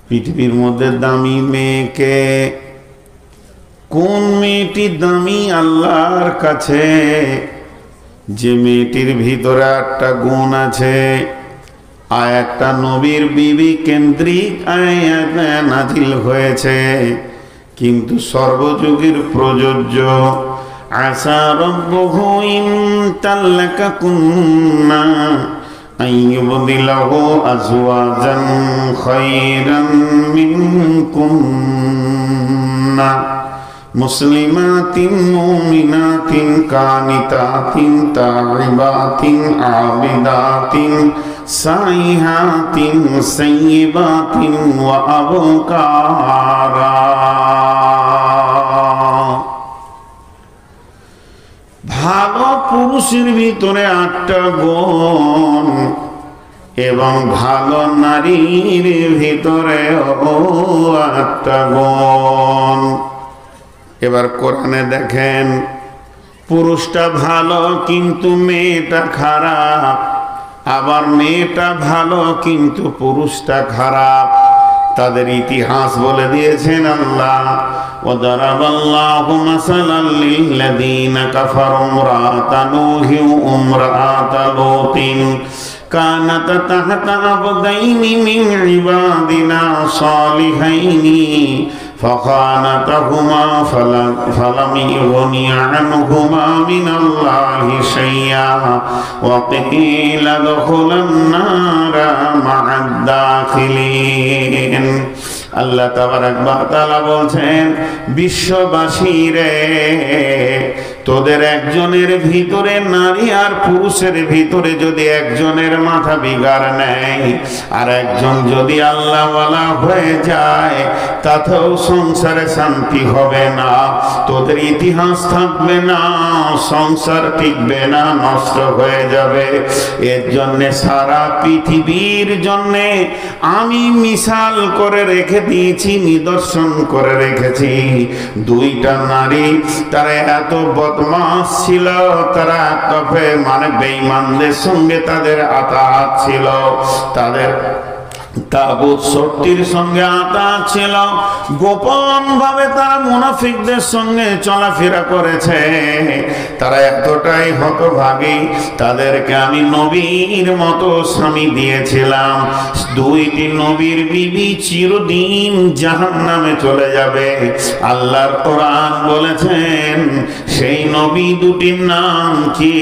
পৃথিবীর মধ্যে দামি মেয়েকে, কোন মেয়েটি দামি আল্লাহর কাছে? যে মেয়েটির ভিতরে 8টা গুণ আছে। আয়াতটা নবীর বিবি কেন্দ্রিক আয়াত নাজিল হয়েছে, কিন্তু সর্বযুগের প্রযোজ্য। আসা রব্বুহু ইন তাল্লাকাকুন্না আইয়ুবদিলাহু আজওয়াজান খায়রান মিনকুন্না মুসলিমাতিন মুমিনাতিন কানিতাতিন তাইবাতিন আবিদাতিন সাইহাতিন সাইয়্যিবাতিন ওয়া আবকারা। ভালো পুরুষের ভিতরে 8টা গুণ এবং ভালো নারীর ভিতরে 8টা গুণ। এবার কোরআনে দেখেন, পুরুষটা ভালো কিন্তু মেয়েটা খারাপ, আবার মেয়েটা ভালো কিন্তু পুরুষটা খারাপ। তাদের ইতিহাস বলে দিয়েছেন আল্লাহ। ওয়াদারাবাল্লাহু মাসালাল লিল্লাযীনা কাফারু ইমরাআতা নূহিন ওয়া ইমরাআতা লূতিন কানাতা তাহতা আবদাইনি মিন ইবাদিনা সালিহাইনি فخانتهما فلم يغني عنهما من الله شيئا وقيل ادخلا النار مع الداخلين। আল্লাহ তাবারাক ওয়া তাআলা বলছেন, বিশ্ববাসী রে, তোদের একজনের ভিতরে নারী আর পুরুষের ভিতরে যদি একজনের মাথা বিগাড় নেয় আর একজন যদি আল্লাহওয়ালা হয়ে যায়, তাতেও সংসারে শান্তি হবে না, তোদের ইতিহাস থাকবে না, সংসার টিকবে না, নষ্ট হয়ে যাবে। এর জন্যে সারা পৃথিবীর জন্যে আমি মিসাল করে রেখে দিয়েছি, নিদর্শন করে রেখেছি। 2টা নারী, তারা এত বদমাশ ছিল, তারা কাফের মানে বেঈমানদের সঙ্গে তাদের আতাত ছিল, তাদের তাগুত শক্তির সঙ্গে আতাত ছিল। গোপন ভাবে তারা মুনাফিকদের সঙ্গে চলাফেরা করেছে। তারা এতটাই হতভাগী, তাদেরকে আমি নবীর মতো স্বামী দিয়েছিলাম। 2টি নবীর বিবি চিরদিন জাহান্নামে চলে যাবে। আল্লাহর কোরআন বলেছেন, সেই নবী 2টির নাম কি?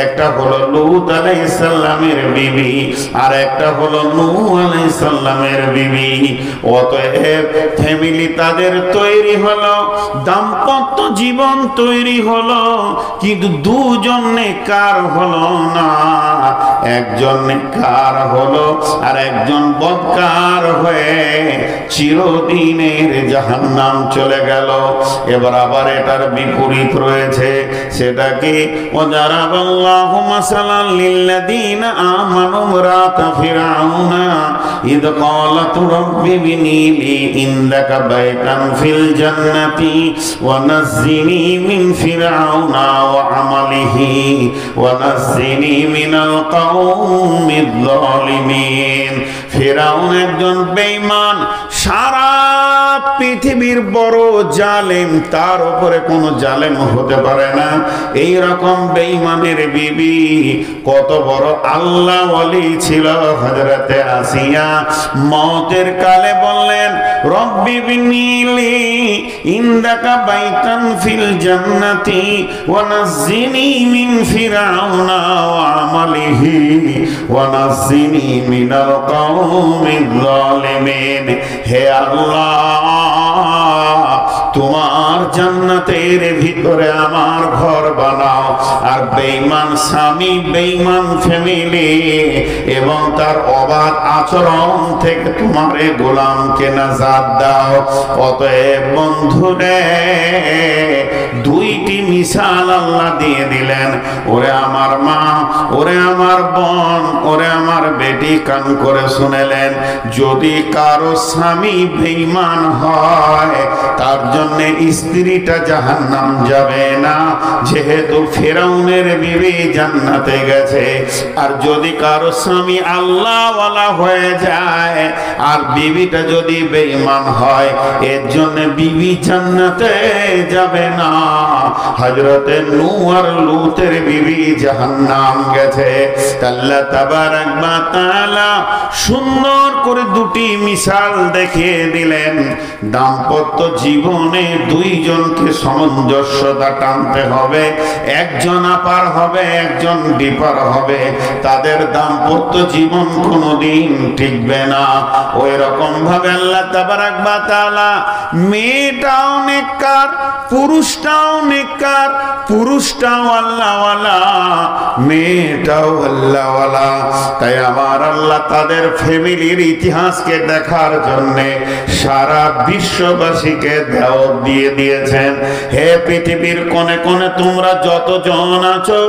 একটা হলো লূত আলাইহিস সালামের বিবি, আর একটা হলো নূহ আলাইহিস সালামের বিবি। অতএব ফ্যামিলি তাদের তৈরি হলো, দাম্পত্য জীবন তৈরি হলো, কিন্তু 2জন নেককার হলো না। একজন নেককার হলো আর একজন বদকার হয়ে চিরদিনের জাহান্নাম চলে গেল। এবার আবার এটার বিপরীত রয়েছে, সেটা কি? ওয়াদারাবাল্লাহু মাসালাল লিল্লাযীনা আমানু ইমরাআতা ফিরআউনা ইয ক্বালাত রাব্বি বিনি লি ইনদাকা বাইতান ফিল জান্নাতি ওয়া নাজ্জিনি মিন ফিরআউনা ওয়া আমালিহি ওয়া নাজ্জিনি মিনাল কওমিয যালিমিন। ফিরআউন একজন বেঈমান, সারা পৃথিবীর বড় জালেম, তার উপরে কোনো জালেম হতে পারে না। এই রকম বেঈমানের বিবি কত বড় আল্লাহ ওয়ালি ছিল। হযরতে আসিয়া মওতের কালে বললেন, রব্বি বিনিলি ইনদাকা বাইতান ফিল জান্নাতি ওয়া নাজ্জিনি মিন ফিরআউনা ওয়া আমালিহি ওয়া নাজ্জিনি মিনাল কওমিয যালিমিন। হে আল্লাহ, তোমার জান্নাতের ভিতরে আমার ঘর বানাও, আর বেঈমান স্বামী, বেঈমান ফ্যামিলি এবং তার অবাধ আচরণ থেকে তোমার গোলামকে নাজাত দাও। অতএব বন্ধুরে, 2টি মিসাল আল্লাহ দিয়ে দিলেন। ওরে আমার মা, ওরে আমার বোন, ওরে আমার বেটি, কান করে শুনেলেন, যদি কারো স্বামী বেঈমান হয়, তার জন্য স্ত্রীটা জাহান্নাম যাবে না। যেহেতু ফেরাউনের বিবি জান্নাতে গেছে। আর যদি কারো স্বামী আল্লাহওয়ালা হয়ে যায় আর বিবিটা যদি বেঈমান হয়, এর জন্য বিবি জান্নাতে যাবে না। হযরতে নূহ আর লূতের বিবি জাহান্নাম গেছে। আল্লাহ তাবারাক ওয়া তাআলা সুন্দর করে দুটি মিসাল দেখিয়ে দিলেন। দাম্পত্য জীবনে দুইজনকে সামঞ্জস্যতা টানতে হবে। একজন আপার হবে, একজন ডিপার হবে, তাদের দাম্পত্য জীবন কোনোদিন টিকবে না। ওই রকম ভাবে আল্লাহ তাবারাক ওয়া তাআলা মেয়েটাও নেককার, পুরুষটাও নেককার, পুরুষটাও আল্লাহওয়ালা, মেয়েটাও আল্লাহওয়ালা। তাই আমার আল্লাহ তাদের ফ্যামিলির ইতিহাসকে দেখার জন্যে সারা বিশ্ববাসীকে দাওয়াত দিয়ে দিয়েছেন। হে পৃথিবীর কোণে কোণে তোমরা যতজন আছো,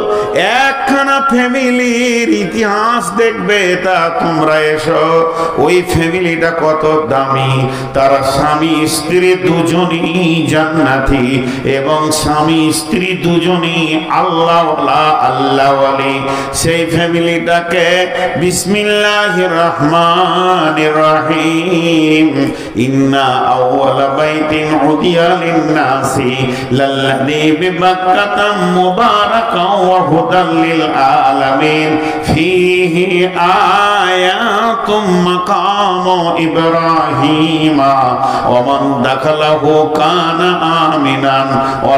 একখানা ফ্যামিলির ইতিহাস দেখবে, তা তোমরা এসো। ওই ফ্যামিলিটা কত দামি, তারা স্বামী স্ত্রী দুজনই জান্নাতি এবং স্বামী স্ত্রী দুজনই আল্লাহওয়ালা, আল্লাহওয়ালি। সেই ফ্যামিলিটাকে বিসমিল্লাহির রহমানির রহিম, ইন্না আউওয়ালা বাইতিন উদিয়া লিন-নাসি লাল্লাযী বিবাক্কাতা মুবারাকান ওয়া হুদাল লিল আলামিন ফীহি আয়াতুম মাকামু ইব্রাহিমা ওয়া মান দাখালাহু কানা আমিনান ওয়া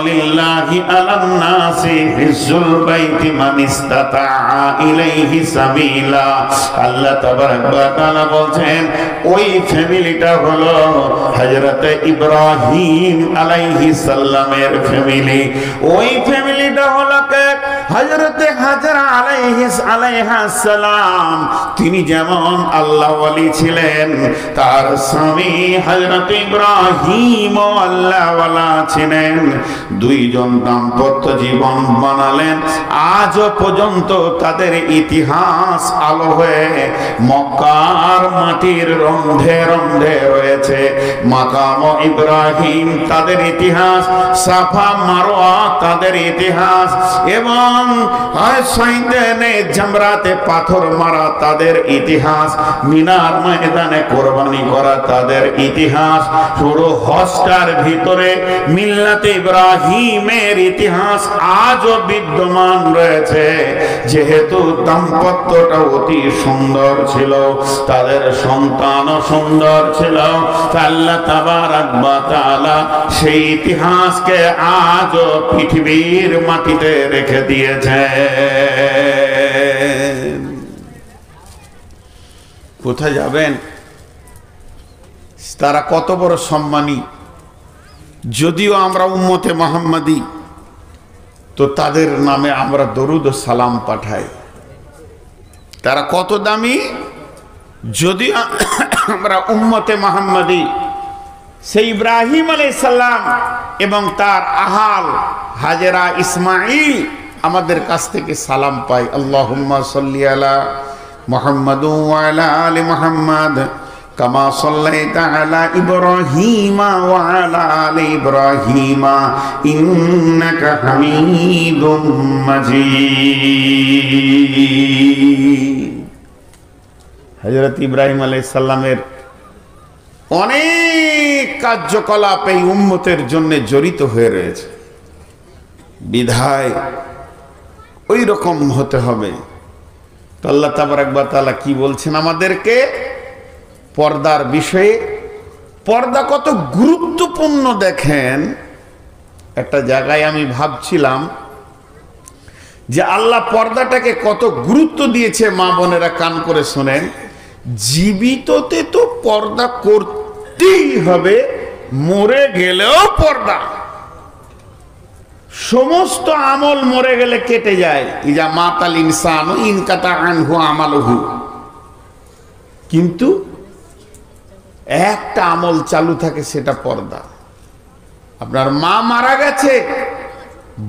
লিল্লাহি আলান নাসি হিজ্জুল বাইতি মান ইসতাতা ইলাইহি সাবিলা। আল্লাহ তাবারাক ওয়া তাআলা বলছেন ওই ফ্যামিলিটা হলো হযরত ইব্রাহিম আলাইহিস সালামের ফ্যামিলি। ওই ফ্যামিলিটা হলো কে? হযরত হাজরা আলাইহাস সালাম। তিনি যেমন আল্লাহওয়ালি ছিলেন, তার স্বামী হযরত ইব্রাহিম আল্লাহওয়ালা ছিলেন। দুইজন দাম্পত্য জীবন বানালেন। আজও পর্যন্ত তাদের ইতিহাস আলো হয়ে মক্কার মাটির রন্ধে রন্ধে রয়েছে। মাকাম ইব্রাহিম তাদের ইতিহাস, সাফা মারওয়া তাদের ইতিহাস, এবং সাইদানে জামরাতে পাথর মারা তাদের ইতিহাস, মিনার ময়দানে কোরবানি করা তাদের ইতিহাস, পুরো হজটার ভিতরে মিল্লাতে ইব্রাহিমের ইতিহাস আজও বিদ্যমান রয়েছে। যেহেতু দাম্পত্যটা অতি সুন্দর ছিল, তাদের সন্তানও সুন্দর ছিল, আল্লাহ তাবারাক ওয়া তাআলা সেই ইতিহাসকে আজও পৃথিবীর মাটিতে রেখে দিয়েছে। কোথায় যাবেন? তারা কত বড় সম্মানী। যদিও আমরা উম্মতে মুহাম্মাদি, তো তাদের নামে আমরা দরুদ ও সালাম পাঠাই। তারা কত দামি। যদিও আমরা উম্মতে মুহাম্মাদি, সেই ইব্রাহিম আলাইহিস সালাম এবং তার আহাল হাজেরা ইসমাইল আমাদের কাছ থেকে সালাম পাই। আল্লাহুম্মা সাল্লি আলা মুহাম্মাদ ওয়া আলা আলি মুহাম্মাদ কামা সাল্লাইতা আলা ইব্রাহিমা ওয়া আলা আলি ইব্রাহিমা ইন্নাকা হামিদুম মাজিদ। হযরত ইব্রাহিম আলাইহিস সালামের অনেক কার্যকলাপ এই উম্মতের জন্য জড়িত হয়ে রয়েছে। বিধায় ওই রকম হতে হবে। তো আল্লাহ তাবারাক ওয়া তাআলা কি বলছেন আমাদেরকে পর্দার বিষয়ে? পর্দা কত গুরুত্বপূর্ণ দেখেন। একটা জায়গায় আমি ভাবছিলাম যে আল্লাহ পর্দাটাকে কত গুরুত্ব দিয়েছে। মা বোনেরা কান করে শোনেন, জীবিততে তো পর্দা করতেই হবে, মরে গেলেও পর্দা। সমস্ত আমল মরে গেলে কেটে যায়। ইজা মাতাল ইনসানু ইনকাতা আনহু আমালুহু, কিন্তু একটা আমল চালু থাকে, সেটা পর্দা। আপনার মা মারা গেছে,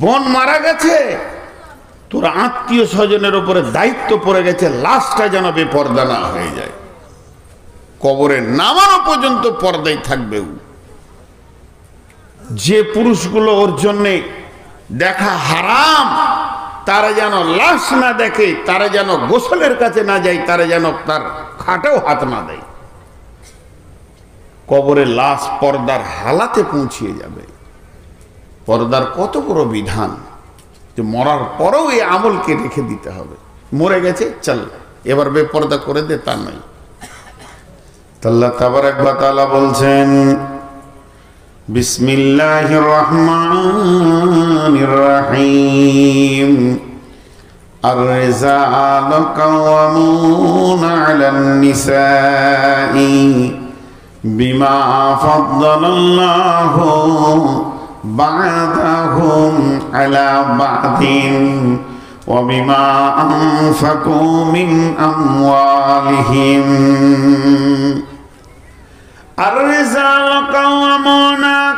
বোন মারা গেছে, তোর আত্মীয় স্বজনের উপরে দায়িত্ব পড়ে গেছে, লাশটা যেন বেপর্দা না হয়ে যায়। কবরে নামানো পর্যন্ত পর্দায় থাকবে। যে পুরুষগুলো ওর জন্যে দেখা হারাম, তারা যেন লাশ না দেখে, তারা যেন গোসলের কাছে না যায়, তারা যেন তার খাটেও হাত না দেয়। কবরে লাশ পর্দার হালাতে পৌঁছিয়ে যাবে। পর্দার কত বড় বিধান যে মরার পরেও এই আমলকে রেখে দিতে হবে। মরে গেছে চল এবার বেপর্দা করে দে, তা নয়। আল্লাহ তাবারাক ওয়া তাআলা বলছেন বিসমিল্লাহির রহমানির রহিম আর-রিজালু কাওয়ামুনা আলান নিসাই বিমা ফাদ্দালাল্লাহু বা'দাহুম আলা বা'দিন ওয়া বিমা আনফাকু মিন আমওয়ালিহিম। আর-রিজালু কাওয়ামুনা,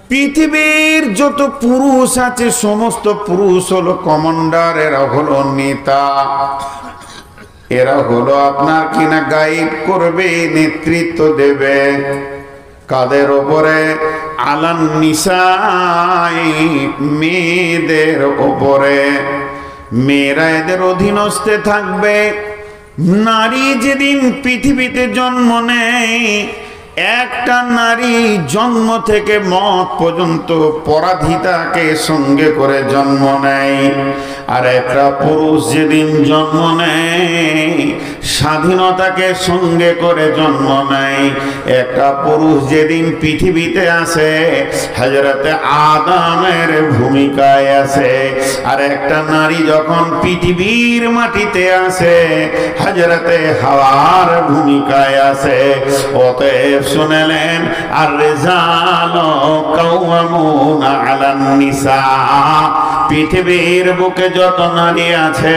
পৃথিবীর যত পুরুষ আছে সমস্ত পুরুষ হলো কমান্ডার, এরা হলো নেতা, এরা হলো আপনার কিনা গাইড করবে, নেতৃত্ব দেবে। কাদের ওপরে? আলান নিসাই, মেয়েদের ওপরে। মেয়েরা এদের অধীনস্থে থাকবে। নারী যেদিন পৃথিবীতে জন্ম নেয়, একটা নারী জন্ম থেকে মত পর্যন্ত পরাধিতাকে সঙ্গে করে জন্ম নেয়। আর একটা পুরুষ যেদিন জন্ম নেয়, স্বাধীনতাকে সঙ্গে করে জন্ম নেয়। একটা পুরুষ যেদিন পৃথিবীতে আসে, হযরতে আদমের ভূমিকায় আসে। আর একটা নারী যখন পৃথিবীর মাটিতে আসে, হযরতে হাওয়ার ভূমিকায় আসে। অতএব শুনলেন আর-রিজালু কাওয়ামুনা আলান নিসা, পৃথিবীর বুকে যত নারী আছে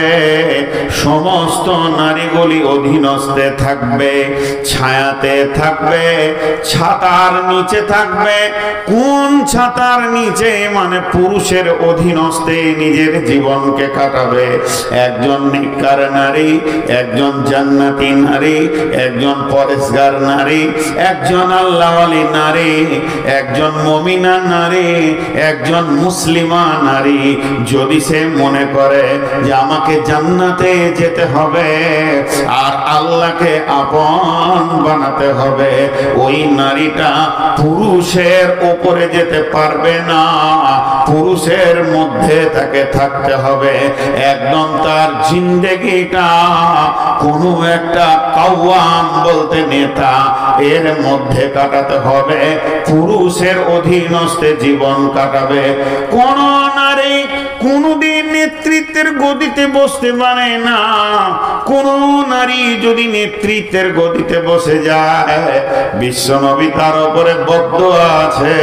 সমস্ত নারীগুলি অধীনস্থে থাকবে, ছায়াতে থাকবে, ছাতার নিচে থাকবে। কোন ছাতার নিচে? মানে পুরুষের অধীনস্থে নিজের জীবনকে কাটাবে। একজন নেককার নারী, একজন জান্নাতি নারী, একজন পরেশগার নারী, একজন আল্লাহওয়ালি নারী, একজন মুমিনা নারী, একজন মুসলিমা নারী। যদি সে মনে করে যে আমাকে জান্নাতে যেতে হবে আর আল্লাহকে আপন বানাতে হবে, ওই নারীটা পুরুষের উপরে যেতে পারবে না, পুরুষের মধ্যে তাকে থাকতে হবে। একদম তার জিন্দেগিটা কোনো একটা কাওয়াম বলতে নেতা এর মধ্যে কাটাতে হবে, পুরুষের অধীনস্থে জীবন কাটাবে। কোন নারী কোনদিন নেতৃত্বের গদিতে বসতে পারে না। কোন নারী যদি নেতৃত্বের গদিতে বসে যায়, বিশ্বনবী তার উপরে বদদোয়া আছে।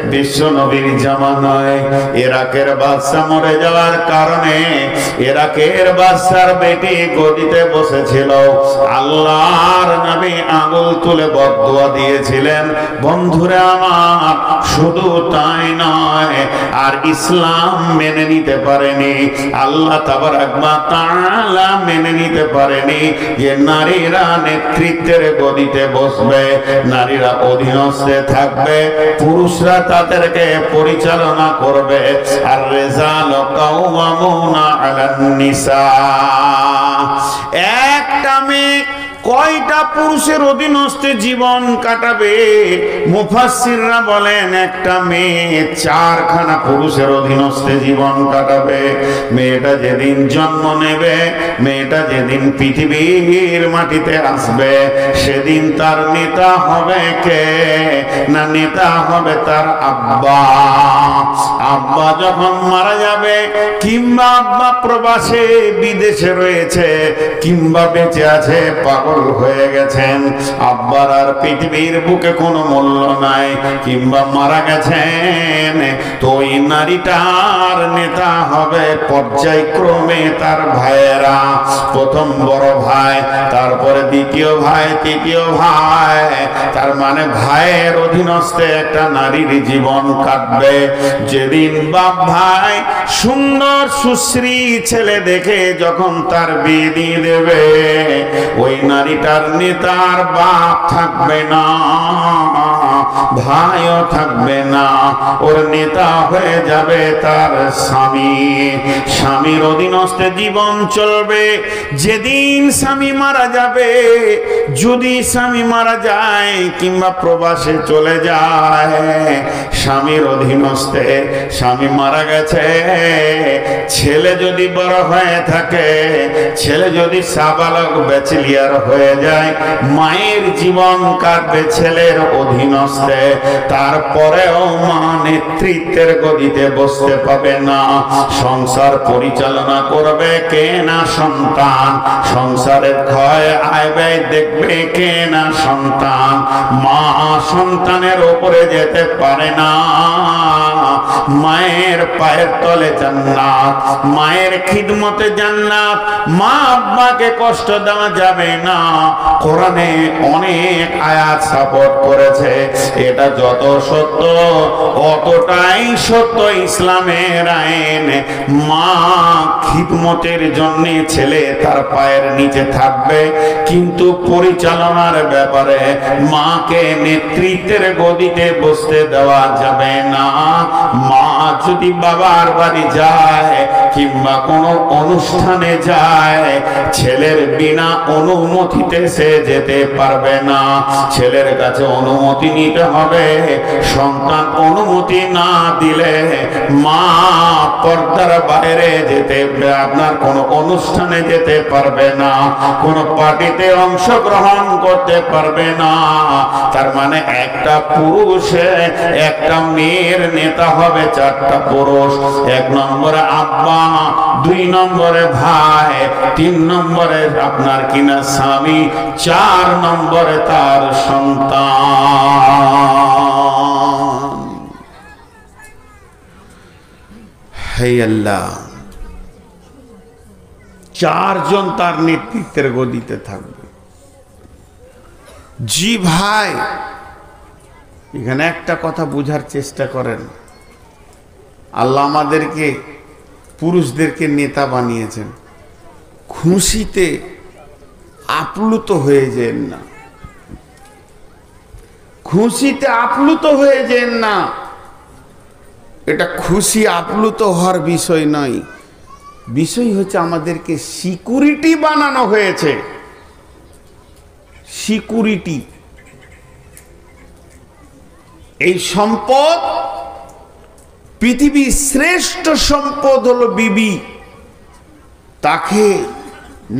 বিশ্বনবীর জামানায় ইরাকের বাদশা মরে যাওয়ার কারণে ইরাকের বাদশার বেটি গদিতে বসেছিল। আল্লাহর নবী আঙ্গুল তুলে বদদোয়া দিয়েছিলেন। বন্ধুরা আমার, শুধু তাই নয়, আর ইসলাম মেনে নিতে পারেনি, আল্লাহ তাবারাক ওয়া তাআলা মেনে নিতে পারেনি যে নারীরা নেতৃত্বের গদিতে বসবে, নারীরা অধীনস্থে থাকবে, পুরুষরা তাদেরকে পরিচালনা করবে। আর-রিজালু কাওয়ামুনা আলান নিসা। একটা মেয়ে কয়টা পুরুষের অধীনস্থে জীবন কাটাবে? মুফাসসিররা বলেন একটা মেয়ে 4খানা পুরুষের অধীনস্থে জীবন কাটাবে। মেয়েটা যেদিন জন্ম নেবে, মেয়েটা যেদিন পৃথিবীর মাটিতে আসবে, সেদিন তার নেতা হবে কে? না, নেতা হবে তার আব্বা। আব্বা যখন মারা যাবে, কিংবা আব্বা প্রবাসে বিদেশে রয়েছে, কিংবা বেঁচে আছে, পাগল হয়ে গেছেন, আব্বার আর পৃথিবীর বুকে কোনো মূল্য নাই, কিংবা মারা গেছেন, তো ওই নারীটার নেতা হবে পর্যায়ক্রমে তার ভাইয়েরা। প্রথম বড় ভাই, তারপরে দ্বিতীয় ভাই, তৃতীয় ভাই। তার মানে ভাইয়ের অধীনস্থে একটা নারীর জীবন কাটবে। যেদিন বাপ ভাই সুন্দর সুশ্রী ছেলে দেখে যখন তার বিয়ে দিয়ে দেবে, ওই নারীটার নেতার বাপ থাকবে না, ভাইও থাকবে না, ওর নেতা হয়ে যাবে তার স্বামী। স্বামীর অধীনস্থে জীবন চলবে। যেদিন স্বামী মারা যাবে, যদি স্বামী মারা যায় কিংবা প্রবাসে চলে যায়, স্বামীর অধীনস্থে স্বামী মারা গেছে, ছেলে যদি বড় হয়ে থাকে, ছেলে যদি সাবালক ব্যাচেলিয়ার হয়ে যায়, মায়ের জীবন কাটবে ছেলের অধীনস্থে। তারপরেও মা নেতৃত্বের গদিতে বসতে পাবে না। সংসার পরিচালনা করবে কে না সন্তান, সংসারের ক্ষয় আয় ব্যয় দেখবে কে না সন্তান। মা সন্তানের উপরে যেতে পারে না। মায়ের পায়ের তলে জান্নাত, মায়ের খিদমতে জান্নাত। মা আব্বাকে কষ্ট দেওয়া যাবে না। কোরআনে অনেক আয়াত সাপোর্ট করেছে। এটা যত সত্য অতটাই সত্য ইসলামের আইন। মা খিদমতের জন্য ছেলে তার পায়ের নিচে থাকবে, কিন্তু পরিচালনার ব্যাপারে মাকে নেতৃত্বের গদিতে বসতে দেওয়া যাবে না। মা যদি বাবার বাড়ি যায় কিংবা কোনো অনুষ্ঠানে যায়, ছেলের বিনা অনুমতিতে সে যেতে পারবে না। ছেলের কাছে অনুমতি নিতে হবে। সন্তান অনুমতি না দিলে মা পর্দার বাইরে যেতে, আপনার কোনো অনুষ্ঠানে যেতে পারবে না, কোনো পার্টিতে অংশগ্রহণ করতে পারবে না। তার মানে একটা পুরুষে একটা মেয়ের নেতা হবে চারটা পুরুষ। 1 নম্বরে আব্বা, 2 নম্বরে ভাই, 3 নম্বরে আপনার কিনা স্বামী, 4 নম্বরে তার সন্তান। হে আল্লাহ, 4 জন তার নেতৃত্বের গদিতে থাকবে। জি ভাই, এখানে একটা কথা বুঝার চেষ্টা করেন। আল্লাহ আমাদেরকে পুরুষদেরকে নেতা বানিয়েছেন। খুশিতে আপ্লুত হয়ে যেন না, খুশিতে আপ্লুত হয়ে যেন না। এটা খুশি আপ্লুত হওয়ার বিষয় নয়। বিষয় হচ্ছে আমাদেরকে সিকিউরিটি বানানো হয়েছে। সিকিউরিটি, এই সম্পদ, পৃথিবীর শ্রেষ্ঠ সম্পদ হলো বিবি। তাকে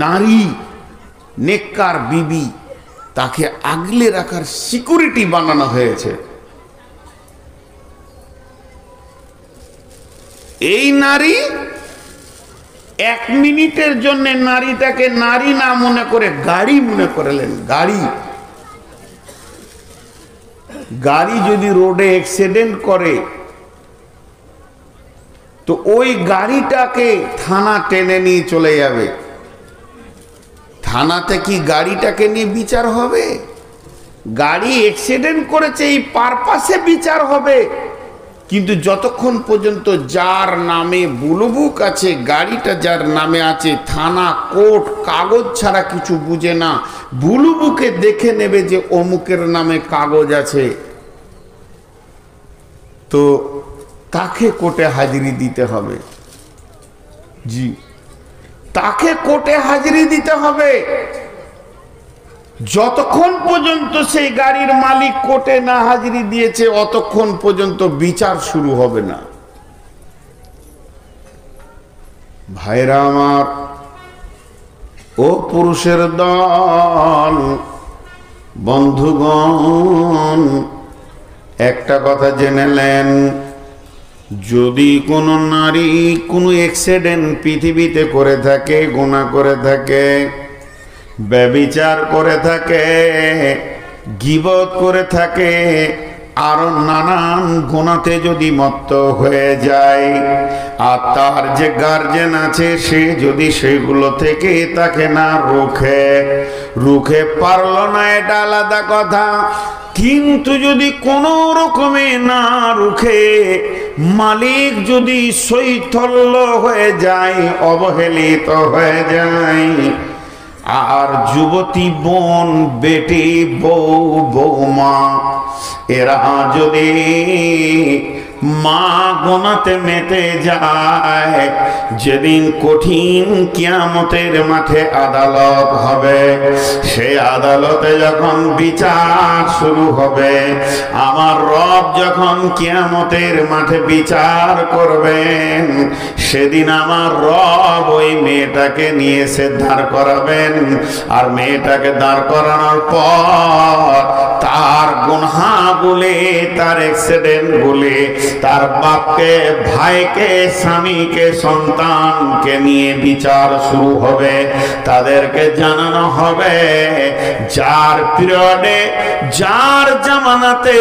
নারী, নেককার বিবি, তাকে আগলে রাখার সিকিউরিটি বানানো হয়েছে। এই নারী 1 মিনিটের জন্য নারীটাকে নারী না মনে করে গাড়ি মনে করলেন। গাড়ি যদি রোডে অ্যাক্সিডেন্ট করে তো ওই গাড়িটাকে থানা টেনে নিয়ে চলে যাবে। থানাতে কি গাড়িটাকে নিয়ে বিচার হবে? গাড়ি অ্যাক্সিডেন্ট করেছে এই পারপাসে বিচার হবে। কিন্তু যতক্ষণ পর্যন্ত যার নামে বুলুবুক আছে, গাড়িটা যার নামে আছে, থানা কোর্ট কাগজ ছাড়া কিছু বুঝে না। বুলুবুকে দেখে নেবে যে অমুকের নামে কাগজ আছে, তো তাকে কোর্টে হাজিরি দিতে হবে। জি, তাকে কোর্টে হাজিরি দিতে হবে। যতক্ষণ পর্যন্ত সেই গাড়ির মালিক কোর্টে না হাজিরি দিয়েছে অতক্ষণ পর্যন্ত বিচার শুরু হবে না। ভাইরা আমার, ও পুরুষের দল, বন্ধুগণ, একটা কথা জেনে নেন, যদি কোনো নারী কোনো অ্যাক্সিডেন্ট পৃথিবীতে করে থাকে, গুনাহ করে থাকে, ব্যভিচার করে থাকে, গীবত করে থাকে, আরো নানান গুনাতে যদি মত্ত হয়ে যায়, আর তার যে গার্জেন আছে সে যদি সেগুলো থেকে তাকে না রুখে পারলো না, এটা আলাদা কথা। কিন্তু যদি কোনো রকমে না রুখে, মালিক যদি শৈথল্য হয়ে যায়, অবহেলিত হয়ে যায়, আর যুবতী বোন, বেটি, বউ, বৌমা এরা যদি মা গোনাতে মেতে যায়, যেদিন কঠিন কিয়ামতের মাঠে আদালত হবে, সেই আদালতে যখন বিচার শুরু হবে, আমার রব যখন কিয়ামতের মাঠে বিচার করবেন, সেদিন আমার রব ওই মেয়েটাকে নিয়ে এসে দাঁড় করাবেন। আর মেয়েটাকে দাঁড় করানোর পর তার গুনাহ বলে, তার অ্যাক্সিডেন্ট বলে, তার বাপকে, ভাইকে, স্বামীকে, সন্তানকে নিয়ে বিচার শুরু হবে। তাদেরকে জানানো হবে যার পিরিয়ডে, যার জামানাতে,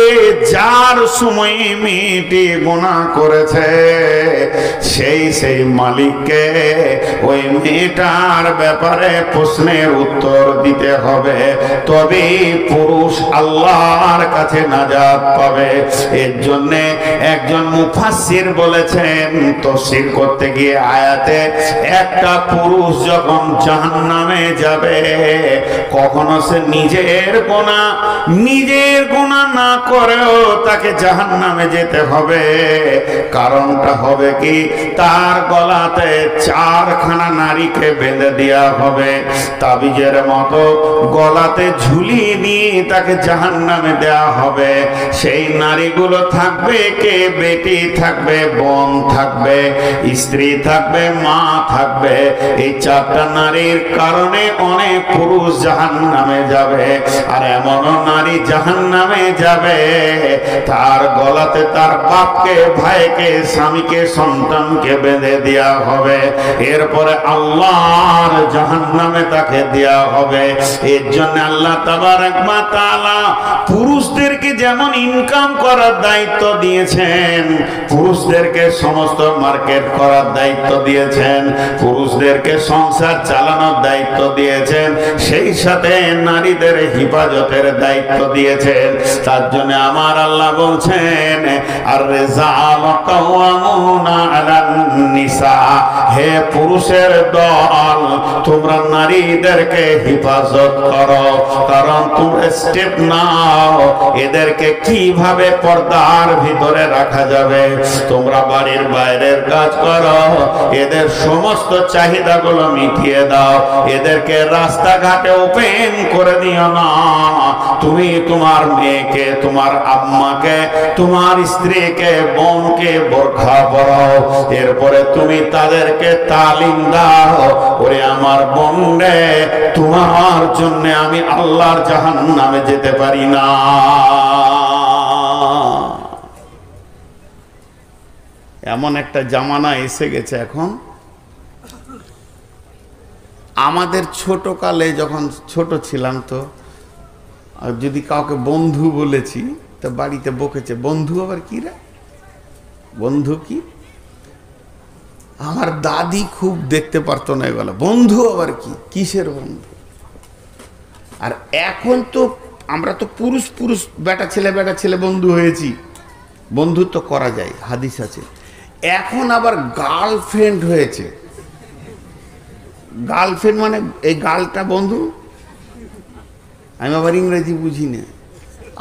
যার সময়ে মেয়েটি গুনাহ করেছে, সেই মালিককে ওই মেয়েটার ব্যাপারে প্রশ্নের উত্তর দিতে হবে। তবে পুরুষ আল্লাহর কাছে নাজাত পাবে। এর জন্য একজন মুফাসসির বলেছেন, তাফসীর করতে গিয়ে আয়াতে, একটা পুরুষ যখন জাহান্নামে যাবে, কখনো সে নিজের গুনাহ না করেও তাকে জাহান্নামে যেতে হবে। কারণটা হবে কি, তার গলাতে 4খানা নারীকে বেঁধে দেওয়া হবে, তাবিজের মতো গলাতে ঝুলিয়ে নিয়ে তাকে জাহান্নামে দেওয়া হবে। সেই নারীগুলো থাকবে কে? বেটি থাকবে, বোন থাকবে, স্ত্রী থাকবে, মা থাকবে। এই 4টা নারীর কারণে অনেক পুরুষ জাহান্নামে যাবে। আর এমনও নারী জাহান্নামে যাবে, তার গলাতে তার বাপকে, ভাইকে, স্বামীকে, সন্তানকে বেঁধে দেওয়া হবে। এরপরে আল্লাহর জাহান্নামে তাকে দেওয়া হবে। এর জন্য আল্লাহ তাবারক ওয়া তাআলা পুরুষদেরকে যেমন ইনকাম করার দায়িত্ব দিয়েছেন, পুরুষদেরকে সমস্ত মার্কেট করার দায়িত্ব দিয়েছেন, পুরুষদেরকে সংসার চালানোর দায়িত্ব দিয়েছেন, সেই সাথে নারীদের হিফাজতের দায়িত্ব দিয়েছেন। তার জন্য আমার আল্লাহ বলছেন, আর রিজালু কাওয়ামুনা আলান নিসা, হে পুরুষের দল, তোমরা নারীদেরকে হিফাজত করো। কারণ তোমরা স্টেপ নাও, এদেরকে কিভাবে পর্দার ভিতরে রাখা যাবে। তোমরা বাড়ির বাইরের কাজ করো, এদের সমস্ত চাহিদাগুলো মিটিয়ে দাও, এদেরকে রাস্তাঘাটে ওপেন করে দিও না। তুমি তোমার মেয়েকে, তোমার আম্মাকে, তোমার স্ত্রীকে, বোনকে বোরখা পরাও। এরপরে তুমি তাদেরকে তালিম দাও, ওরে আমার বোন রে, তোমার জন্য আমি আল্লাহর জাহান্নামে যেতে পারি না। এমন একটা জামানা এসে গেছে এখন। আমাদের ছোট কালে যখন ছোট ছিলাম, তো যদি কাউকে বন্ধু বলেছি, তো বাড়িতে বকেছে, বন্ধু আবার কি রে, বন্ধু কি? আমার দাদি খুব দেখতে পারতো না এগুলো, বন্ধু আবার কি, কিসের বন্ধু? আর এখন তো আমরা তো পুরুষ বেটা ছেলে বন্ধু হয়েছি, বন্ধুত্ব করা যায়, হাদিস আছে। এখন আবার গার্লফ্রেন্ড হয়েছে। গার্লফ্রেন্ড মানে এই গার্লটা বন্ধু, আমি আবার ইংরেজি বুঝি না।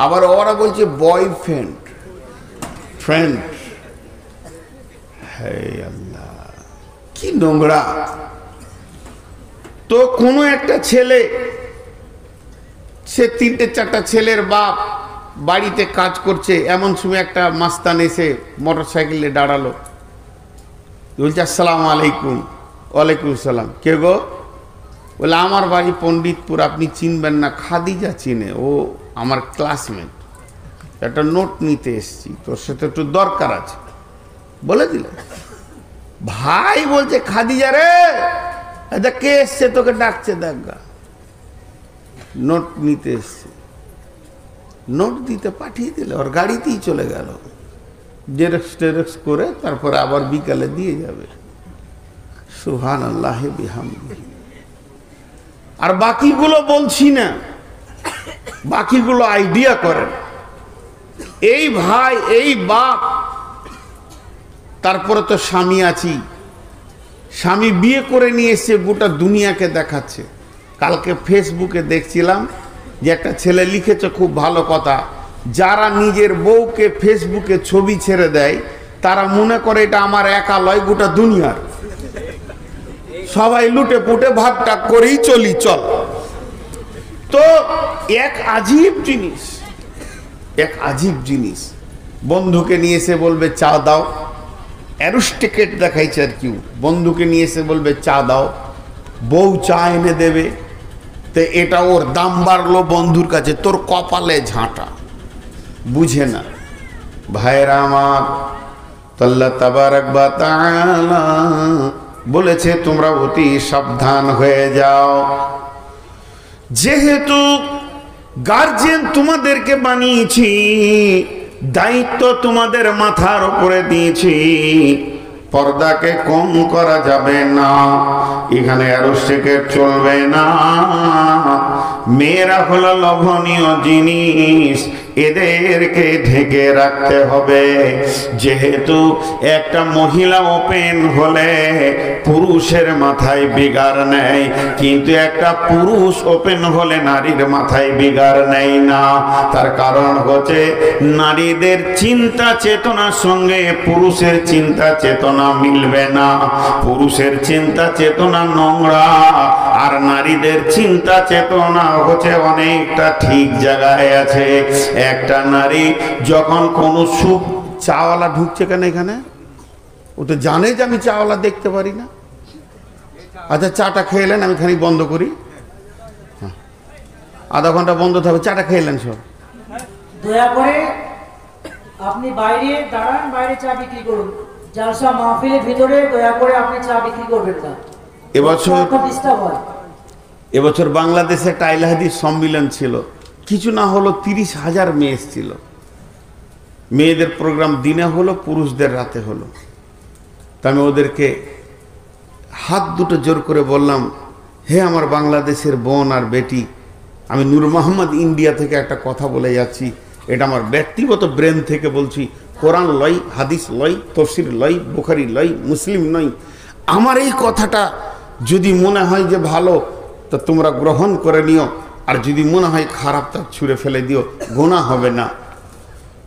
আবার ওরা বলছে বয়ফ্রেন্ড, ফ্রেন্ড। হে আল্লাহ, কি নোংরা। তো কোনো একটা ছেলে, সে 3-4টা ছেলের বাপ, বাড়িতে কাজ করছে, এমন সময় একটা মাস্তান এসে মোটরসাইকেলে দাঁড়ালো, বলছে আসসালামু আলাইকুম। ওয়ালাইকুম সালাম। কে গো? বলে আমার বাড়ি পণ্ডিতপুর, আপনি চিনবেন না, খাদিজা চিনে, ও আমার ক্লাসমেট, একটা নোট নিতে এসছি, তোর সাথে একটু দরকার আছে। বলে দিল। ভাই বলছে খাদিজা রে, এটা কে এসছে তোকে ডাকছে, দেখা নোট নিতে এসছে। নোট দিতে পাঠিয়ে দিলে, ওর গাড়িতেই চলে গেল, জেরক্স করে তারপরে আবার বিকালে দিয়ে যাবে। সুবহানাল্লাহি বিহামদিহি। আর বাকিগুলো বলছি না, বাকিগুলো আইডিয়া করেন। এই ভাই, এই বাপ, তারপরে তো স্বামী আছি, স্বামী বিয়ে করে নিয়ে এসে গোটা দুনিয়াকে দেখাচ্ছে। কালকে ফেসবুকে দেখছিলাম যে একটা ছেলে লিখেছে খুব ভালো কথা, যারা নিজের বউকে ফেসবুকে ছবি ছেড়ে দেয় তারা মনে করে এটা আমার একা লয়, গোটা দুনিয়ার। সবাই লুটে পুটে ভাগটা করেই চলি চল। তো এক আজীব জিনিস, এক আজীব জিনিস। বন্ধুকে নিয়ে এসে বলবে চা দাও, অ্যারোস্টিকেট দেখাইছে আর কি। বন্ধুকে নিয়ে এসে বলবে চা দাও, বউ চা এনে দেবে। তো এটা ওর দাম বাড়লো বন্ধুর কাছে, তোর কপালে ঝাঁটা, বুঝে না। ভাইরা আমার, আল্লাহ তাবারাক ওয়া তাআলা বলেছে তোমরা অতি সাবধান হয়ে যাও। যেহেতু গার্জিয়ান তোমাদেরকে বানিয়েছি, দায়িত্ব তোমাদের মাথার উপরে দিয়েছি, পর্দাকে কম করা যাবে না, এখানে অ্যারোস্টিকেট চলবে না। মেয়েরা হলো লোভনীয় জিনিস, এদেরকে ঢেকে রাখতে হবে। যেহেতু একটা মহিলা ওপেন হলে পুরুষের মাথায় বিগাড় নেই, কিন্তু একটা পুরুষ ওপেন হলে নারীর মাথায় বিগাড় নেই না। তার কারণ হচ্ছে নারীদের চিন্তা চেতনার সঙ্গে পুরুষের চিন্তা চেতনা মিলবে না। পুরুষের চিন্তা চেতনা নোংরা, আর নারীদের চিন্তা চেতনা হচ্ছে অনেকটা ঠিক জায়গায় আছে। একটা নারী যখন কোনো সুখ, চাওয়ালা ঢুকছে কেন এখানে, ও তো জানে যে আমি চাওয়ালা দেখতে পারি না। আচ্ছা চাটা খেলেন, আমি খানিক বন্ধ করি, আধা ঘন্টা বন্ধ থাকবে। চাটা খেলেন সব, দয়া করে আপনি বাইরে দাঁড়ান, বাইরে চা বিক্রি করুন। জালসা মাহফিলের ভিতরে দয়া করে আপনি চা বিক্রি করবেন না। এবছর বাংলাদেশে একটা আহলে হাদিস সম্মেলন ছিল, কিছু না হলো 30,000 মেয়ে এসেছিল। মেয়েদের প্রোগ্রাম দিনে হলো, পুরুষদের রাতে হলো। তা আমি ওদেরকে হাত দুটো জোর করে বললাম, হে আমার বাংলাদেশের বোন আর বেটি, আমি নূর মোহাম্মদ ইন্ডিয়া থেকে একটা কথা বলে যাচ্ছি, এটা আমার ব্যক্তিগত ব্রেন থেকে বলছি। কোরআন লয়, হাদিস লয়, তফসির লয়, বুখারী লয়, মুসলিম নয়। আমার এই কথাটা যদি মনে হয় যে ভালো, তো তোমরা গ্রহণ করে নিও, আর যদি মনে হয় খারাপ তা ছুঁড়ে ফেলে দিও, গুনাহ হবে না।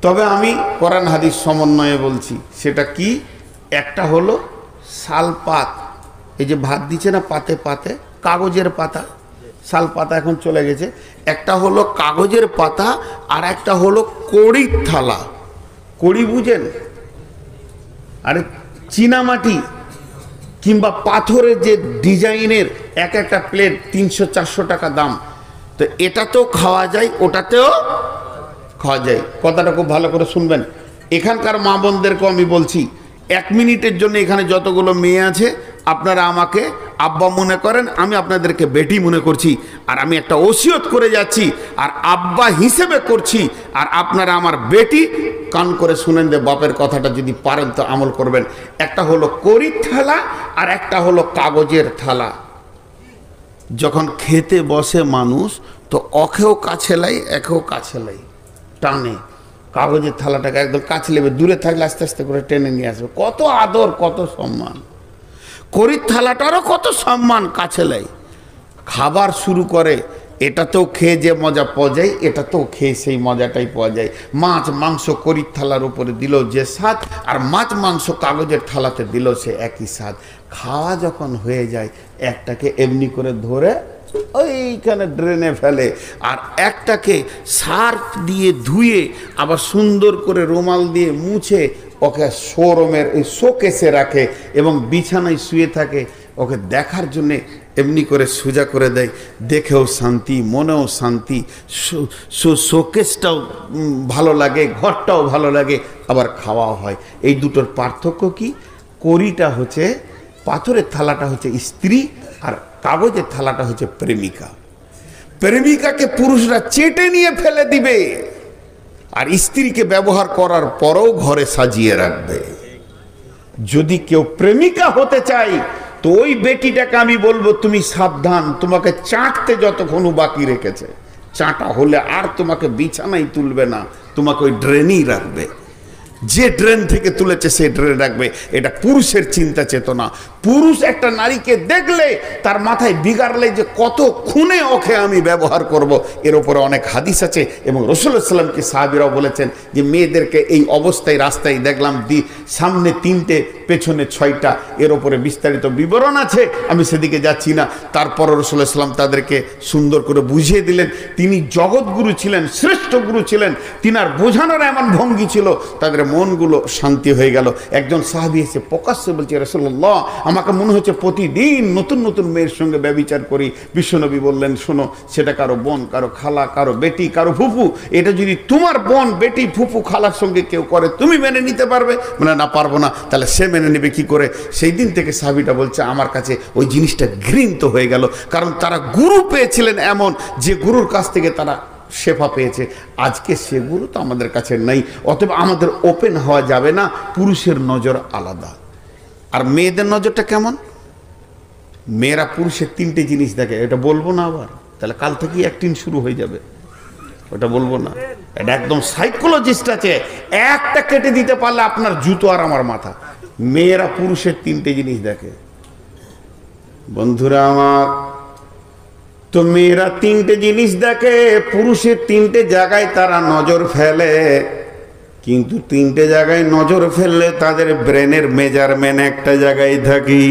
তবে আমি কোরআন হাদিস সমন্বয়ে বলছি। সেটা কি? একটা হলো শালপাত, এই যে ভাত দিচ্ছে না পাতে পাতে, কাগজের পাতা, শাল পাতা এখন চলে গেছে। একটা হলো কাগজের পাতা, আর একটা হলো কড়ির থালা। কড়ি বুঝেন? আরে চীনামাটি কিংবা পাথরের যে ডিজাইনের এক একটা প্লেট 300-400 টাকা দাম। তো এটাতেও খাওয়া যায়, ওটাতেও খাওয়া যায়। কথাটা খুব ভালো করে শুনবেন। এখানকার মা বোনদেরকেও আমি বলছি, 1 মিনিটের জন্য এখানে যতগুলো মেয়ে আছে আপনারা আমাকে আব্বা মনে করেন, আমি আপনাদেরকে বেটি মনে করছি। আর আমি একটা ওসিয়ত করে যাচ্ছি, আর আব্বা হিসেবে করছি, আর আপনারা আমার বেটি, কান করে শুনেন যে বাপের কথাটা যদি পারেন তো আমল করবেন। একটা হলো কড়ির থালা, আর একটা হলো কাগজের থালা। যখন খেতে বসে মানুষ, তো অখেও কাছে লাই, একেও কাছে লাই, টানে কাগজের থালাটাকে একদম কাছে নেবে, দূরে থাকলে আস্তে আস্তে করে টেনে নিয়ে আসবে। কত আদর, কত সম্মান। কড়ির থালাটারও কত সম্মান, কাছে লাই। খাবার শুরু করে, এটাতেও খেয়ে যে মজা পাওয়া যায়, এটাতেও খেয়ে সেই মজাটাই পাওয়া যায়। মাছ মাংস কড়ির থালার উপরে দিল যে স্বাদ, আর মাছ মাংস কাগজের থালাতে দিল সে একই স্বাদ। খাওয়া যখন হয়ে যায়, একটাকে এমনি করে ধরে ওইখানে ড্রেনে ফেলে, আর একটাকে সার্ফ দিয়ে ধুয়ে আবার সুন্দর করে রুমাল দিয়ে মুছে ওকে শোরুমের ওই শোকেসে রাখে, এবং বিছানায় শুয়ে থাকে। ওকে দেখার জন্যে এমনি করে সোজা করে দেয়, দেখেও শান্তি, মনেও শান্তি, শোকেসটাও ভালো লাগে, ঘরটাও ভালো লাগে, আবার খাওয়াও হয়। এই দুটোর পার্থক্য কি? কড়িটা হচ্ছে, পাথরের থালাটা হচ্ছে স্ত্রী, আর কাগজের থালাটা হচ্ছে প্রেমিকা। প্রেমিকাকে পুরুষরা চেটে নিয়ে ফেলে দিবে, আর স্ত্রীকে ব্যবহার করার পরেও ঘরে সাজিয়ে রাখবে। যদি কেউ প্রেমিকা হতে চায়, তো ওই বেটিটাকে আমি বলবো, তুমি সাবধান, তোমাকে চাটতে যতক্ষণ বাকি রেখেছে, চাটা হলে আর তোমাকে বিছানায় তুলবে না, তোমাকে ওই ড্রেনেই রাখবে। যে ড্রেন থেকে তুলেছে সে ড্রেন রাখবে। এটা পুরুষের চিন্তা চেতনা। পুরুষ একটা নারীকে দেখলে তার মাথায় বিগাড়লে যে কত খুনে ওকে আমি ব্যবহার করব, এর উপরে অনেক হাদিস আছে। এবং রাসূলুল্লাহ সাল্লাল্লাহু আলাইহি ওয়াসাল্লামকে সাহাবীরাও বলেছেন যে মেয়েদেরকে এই অবস্থায় রাস্তায় দেখলাম, সামনে 3টে পেছনে 6টা, এর উপরে বিস্তারিত বিবরণ আছে, আমি সেদিকে যাচ্ছি না। তারপর রাসূলুল্লাহ সাল্লাল্লাহু আলাইহি ওয়াসাল্লাম তাদেরকে সুন্দর করে বুঝিয়ে দিলেন। তিনি জগৎগুরু ছিলেন, শ্রেষ্ঠ গুরু ছিলেন, তিনার বোঝানোর এমন ভঙ্গি ছিল তাদের মনগুলো শান্তি হয়ে গেল। একজন সাহাবী এসে প্রকাশ্যে বলছে, রাসূলুল্লাহ আমাকে মনে হচ্ছে প্রতিদিন নতুন নতুন মেয়ের সঙ্গে ব্যভিচার করি। বিশ্বনবী বললেন, শোনো, সেটা কারো বোন, কারো খালা, কারো বেটি, কারো ফুফু। এটা যদি তোমার বোন, বেটি, ফুফু, খালার সঙ্গে কেউ করে তুমি মেনে নিতে পারবে? মানে না, পারবো না। তাহলে সে মেনে নেবে কি করে? সেই দিন থেকে সাহাবীটা বলছে, আমার কাছে ওই জিনিসটা ঘৃণিত হয়ে গেল, কারণ তারা গুরু পেয়েছিলেন এমন, যে গুরুর কাছ থেকে তারা শেফা পেয়েছে। আজকে সে গুরু তো আমাদের কাছে নেই, অতএব আমাদের ওপেন হওয়া যাবে না। পুরুষের নজর আলাদা। আর মেয়েদের নজরটা কেমন? মেয়েরা পুরুষের 3টে জিনিস দেখে। এটা বলবো না আবার, তাহলে কাল থেকেই অ্যাক্টিং শুরু হয়ে যাবে। ওটা বলবো না, এটা একদম সাইকোলজিস্ট আছে, একটা কেটে দিতে পারলে আপনার জুতো আর আমার মাথা। মেয়েরা পুরুষের 3টে জিনিস দেখে। বন্ধুরা আমার, তো মেয়েরা 3টে জিনিস দেখে, পুরুষের 3টে জায়গায় তারা নজর ফেলে। কিন্তু 3টে জায়গায় নজর ফেললে তাদের ব্রেনের মেজারমেন্ট একটা জায়গায় থাকি।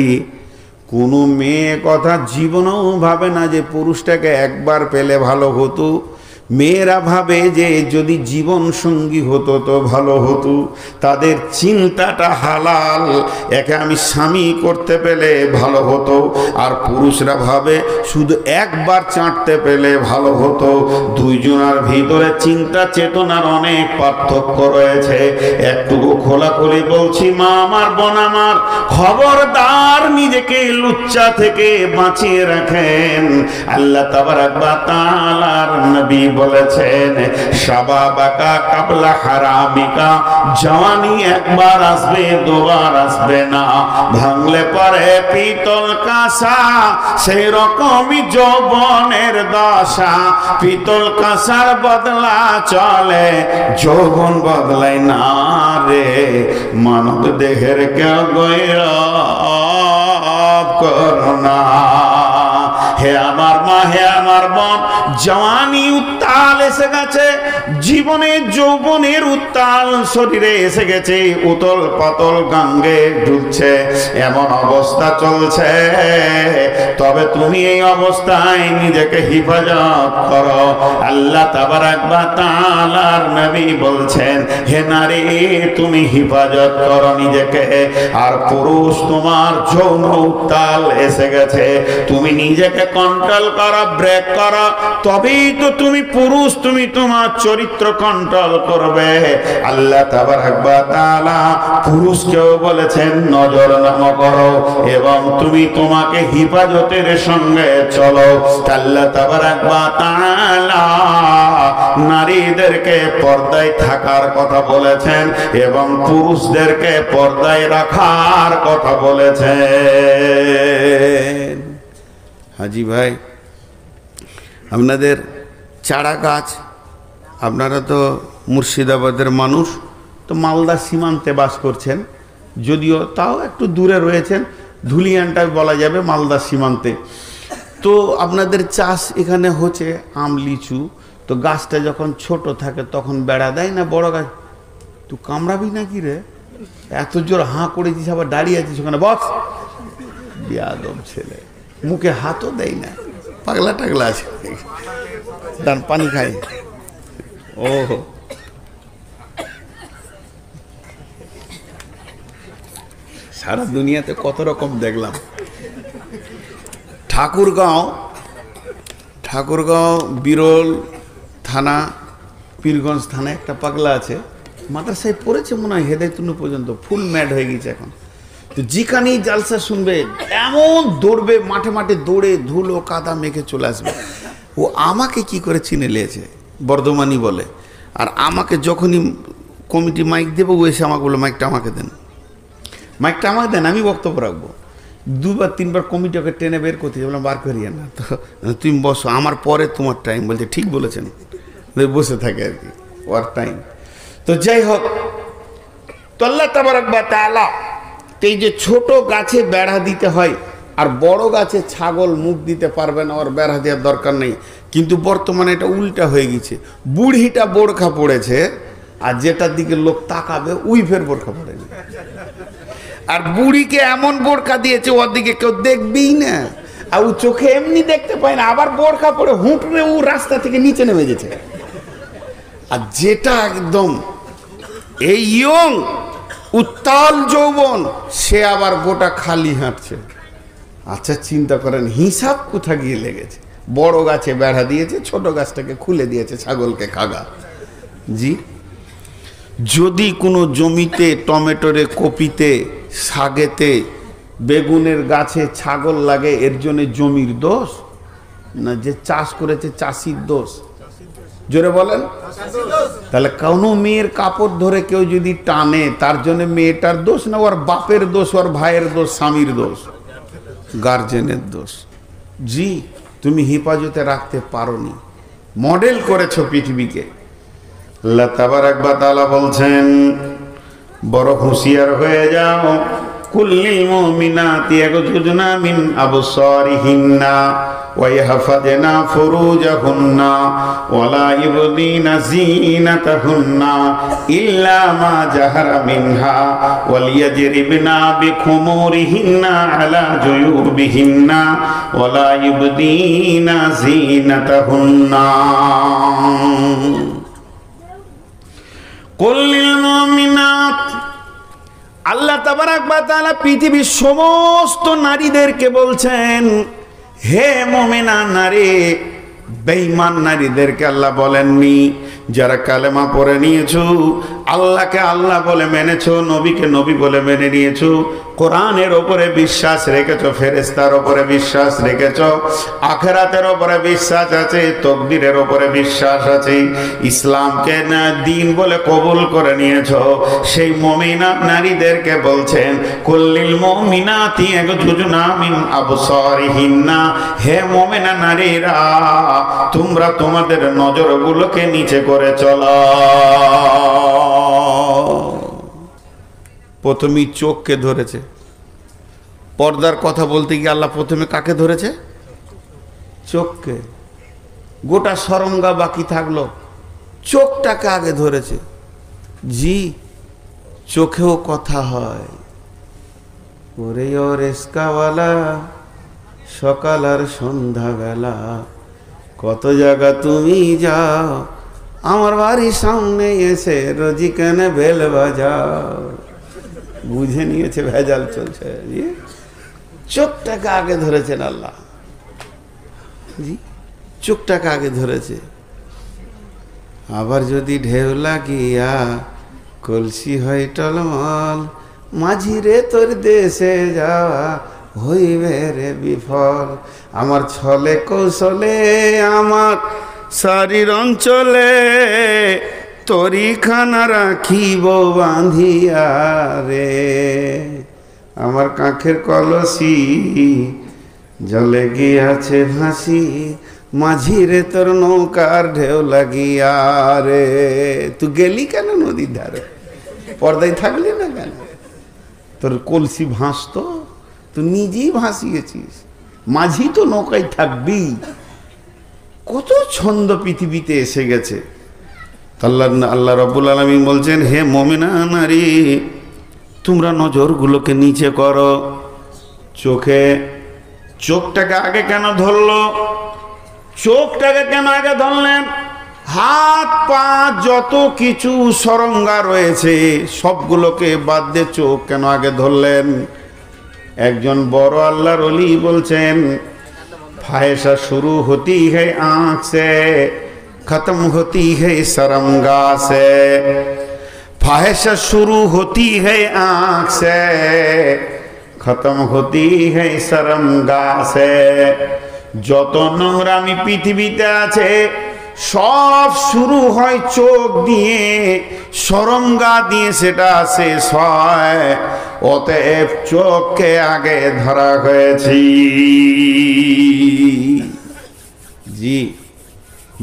কোনো মেয়ে কথা জীবনেও ভাবে না যে পুরুষটাকে একবার পেলে ভালো হতো। মেয়েরা ভাবে যে যদি জীবন সঙ্গী হতো তো ভালো হতো। তাদের চিন্তাটা হালাল, একে আমি স্বামী করতে পেলে ভালো হতো। আর পুরুষরা ভাবে শুধু একবার চাঁটতে পেলে ভালো হতো। দুইজনের ভিতরে চিন্তা চেতনার অনেক পার্থক্য রয়েছে। একটুকু খোলাখুলি বলছি, মা আমার, বোন আমার, খবরদার নিজেকে লুচ্চা থেকে বাঁচিয়ে রাখেন। আল্লাহ তাবারাক ওয়া তাআলার নবী বলেছেন, শাবাবাকা কাবলা হারামিকা, জওয়ানি একবার আসবে, দুবার আসবে না। ভাঙলে পরে পিতল কাঁসা, সেই রকমই যৌবনের দশা। পিতল কাঁসার বদলা চলে, যৌবন বদলায় না রে। মানব দেহের কেউ গৌরব করোনা। হে আমার মা, হে আমার বোন, জওয়ানি উত্তাল এসে গেছে, জীবনের যৌবনের উত্তাল শরীরে এসে গেছে, উতল পাতল গাঙ্গে ডুবছে, এমন অবস্থা চলছে। তবে তুমি এই অবস্থায় নিজেকে হিফাজত করো। আল্লাহ তাবারাক ওয়া তাআলার নবী বলছেন, হে নারী, তুমি হিফাজত করো নিজেকে। আর পুরুষ, তোমার যৌন উত্তাল এসে গেছে, তুমি নিজেকে কন্ট্রোল করো, ব্রেক করো, তবেই তো তুমি পুরুষ, তুমি তোমার চরিত্র কন্ট্রোল করবে। আল্লাহ তাবারাক ওয়া তাআলা পুরুষকেও বলেছেন নজর নাম করো, এবং তুমি তোমাকে হিফাজতের সঙ্গে চলো। আল্লাহ তাবারাক ওয়া তাআলা নারীদেরকে পর্দায় থাকার কথা বলেছেন এবং পুরুষদেরকে পর্দায় রাখার কথা বলেছেন। হাজি ভাই, আপনাদের চারা গাছ, আপনারা তো মুর্শিদাবাদের মানুষ, তো মালদা সীমান্তে বাস করছেন, যদিও তাও একটু দূরে রয়েছেন, ধুলিয়ানটা বলা যাবে মালদা সীমান্তে। তো আপনাদের চাষ এখানে হচ্ছে আম, লিচু। তো গাছটা যখন ছোট থাকে তখন বেড়া দেয় না বড় গাছ? তুই কামড়াবি নাকি রে? এত জোর হাঁ করেছিস, আবার দাঁড়িয়ে আছিস ওখানে, বস। বিয়াদব ছেলে, মুখে হাতও দেয় না, পাগলা টাগলা আছে। দান, পানি খাই। ও সারা দুনিয়াতে কত রকম দেখলাম। ঠাকুরগাঁও বিরল থানা, পীরগঞ্জ থানা একটা পাগলা আছে, মাদ্রাসায় পড়েছে মনে হয় হেদায়েতুন্নূর পর্যন্ত, ফুল ম্যাড হয়ে গেছে এখন। তো যেখানেই জালসা শুনবে এমন দৌড়বে, মাঠে মাঠে দৌড়ে ধুলো কাদা মেখে চলে আসবে। ও আমাকে কি করে চিনে নিয়েছে, বর্ধমানি বলে। আর আমাকে যখনই কমিটি মাইক দেবো, ও এসে আমাকে বললো, মাইকটা আমাকে দেন, মাইকটা আমাকে দেন, আমি বক্তব্য রাখবো। 2বার 3বার কমিটিকে টেনে বের করতে বললাম, বার করিয়ে না, তো তুমি বসো, আমার পরে তোমার টাইম। বলছে ঠিক বলেছেন, বসে থাকে আর কি, ওর টাইম। তো যাই হোক, তো আল্লাহ তাবারাক ওয়া তাআলা তো এই যে ছোট গাছে বেড়া দিতে হয়, আর বড় গাছে ছাগল মুখ দিতে পারবে না, ওর বেড়া দেওয়ার দরকার নেই। কিন্তু বর্তমানে এটা উল্টা হয়ে গেছে, বুড়িটা বোরখা পড়েছে আর যেটার দিকে লোক তাকাবে ওই ফের বোরখা পড়েনি, আর বুড়িকে এমন বোরখা দিয়েছে ওর দিকে কেউ দেখবেই না, আর ও চোখে এমনি দেখতে পায় না, আবার বোরখা পরে হুঁটরে ও রাস্তা থেকে নিচে নেমে গেছে। আর যেটা একদম এই ইয়ং উত্তাল যৌবন, সে আবার গোটা খালি হাঁটছে। আচ্ছা চিন্তা করেন হিসাব কোথা গিয়ে লেগেছে। বড় গাছে বেড়া দিয়েছে, ছোট গাছটাকে খুলে দিয়েছে ছাগলকে খাগা। জি, যদি কোনো জমিতে টমেটোরে, কপিতে, শাকেতে, বেগুনের গাছে ছাগল লাগে, এর জন্য জমির দোষ না যে চাষ করেছে চাষির দোষ? জোরে বলেন। তাহলে কোনো মেয়ের কাপড় ধরে কেউ যদি টানে, তার জন্য মেয়েটার দোষ না ওর বাপের দোষ, ওর ভাইয়ের দোষ, স্বামীর দোষ, গার্জেনের দোষ? জি, তুমি হেফাজতে রাখতে পারোনি, মডেল করেছো পৃথিবীকে। আল্লাহ তাবারাক ওয়া তাআলা বলছেন বড় হুঁশিয়ার হয়ে যাও। কুল্লিল মুমিনাতি ইয়াগযুজনা মিন আবসারিহিন্না ওয়া ইয়াহফাযনা ফুরুজাহুন্না ওয়া লা ইবদিনা যিনাতাহুন্না ইল্লা মা জাহারা মিনহা ওয়াল ইয়াজরিবনা বিখুমুরিহিন্না আলা জুয়ুবিহিন্না ওয়া লা ইবদিনা যিনাতাহুন্না। কুল্লিল মুমিনাত, আল্লাহ তাবারাক ওয়া তাআলা পৃথিবীর সমস্ত নারীদেরকে বলছেন, হে মুমিনা নারী। বেঈমান নারীদেরকে আল্লাহ বলেননি। যারা কালেমা পড়ে নিয়েছো, আল্লাহকে আল্লাহ বলে মেনেছো, নবীকে নবী বলে মেনে নিয়েছো, কোরআনের ওপরে বিশ্বাস রেখেছো, ফেরেশতার ওপরে বিশ্বাস রেখেছো, আখিরাতের ওপরে বিশ্বাস আছে, তাকদীরের ওপরে বিশ্বাস আছে, ইসলামকে না দিন বলে কবুল করে নিয়েছো, সেই মুমিনা নারীদেরকে বলছেন কুল্লিল মুমিনাতি ইয়াগযুজনা মিন আবসারিহিন্না। হে মুমিনা নারীরা, তোমরা তোমাদের নজরগুলোকে নিচে করে চলো। প্রথমেই চোখকে ধরেছে। পর্দার কথা বলতে গিয়ে আল্লাহ প্রথমে কাকে ধরেছে? চোখকে। গোটা সরঙ্গা বাকি থাকলো, চোখটাকে আগে ধরেছে। জি, চোখেও কথা হয়। ওরে ও রেস্কাওয়ালা, সকাল আর সন্ধ্যাবেলা কত জায়গা তুমি যাও, আমার বাড়ির সামনে এসে রোজি কেনে বেল বাজাও। বুঝে নিয়েছে ভেজাল চলছে। চোখটাকে আগে ধরেছেন আল্লাহ। জি, চোখটাকে আগে ধরেছে। আবার যদি ঢেউ লাগিয়া কলসি হয় টলমল, মাঝি রে তোর দেশে যাওয়া হইবে রে বিফল। আমার ছলে কৌশলে আমার শরীর অঞ্চলে তরিখানা রাখিব বাঁধিয়া রে। আমার কাঁখের কলসি জলে গিয়াছে ভাসি, মাঝি রে তোর নৌকার ঢেউ লাগিয়া রে। তুই গেলি কেন নদীর ধারে? পর্দায় থাকলি না কেন? তোর কলসি ভাসতো, তুই নিজেই ভাসিয়েছিস, মাঝি তো নৌকায় থাকবি। কত ছন্দ পৃথিবীতে এসে গেছে। আল্লাহ রাব্বুল আলামিন বলছেন, হে মুমিনা নারী, তোমরা নজরগুলোকে নিচে করো। চোখটাকে আগে কেন ধরলো? চোখটাকে কেন আগে ধরলেন? হাত পা যত কিছু সরঙ্গা রয়েছে সবগুলোকে বাদ দিয়ে চোখ কেন আগে ধরলেন? একজন বড় আল্লাহর ওলি বলছেন, ফায়সা শুরু হতি है आँख से, खत्म होती है शर्मगाह से। फाहिशा शुरू होती है आँख से, खत्म होती है शर्मगाह से। যত নোংরামি পৃথিবীতে আছে সব শুরু হয় চোখ দিয়ে, শরমগাহ দিয়ে সেটা শেষ হয়। অতএব চোখকে আগে ধরা হয়েছে। জি,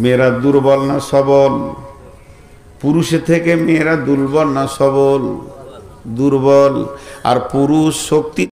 মেয়েরা দুর্বল না সবল? পুরুষের থেকে মেয়েরা দুর্বল না সবল? দুর্বল, আর পুরুষ শক্তি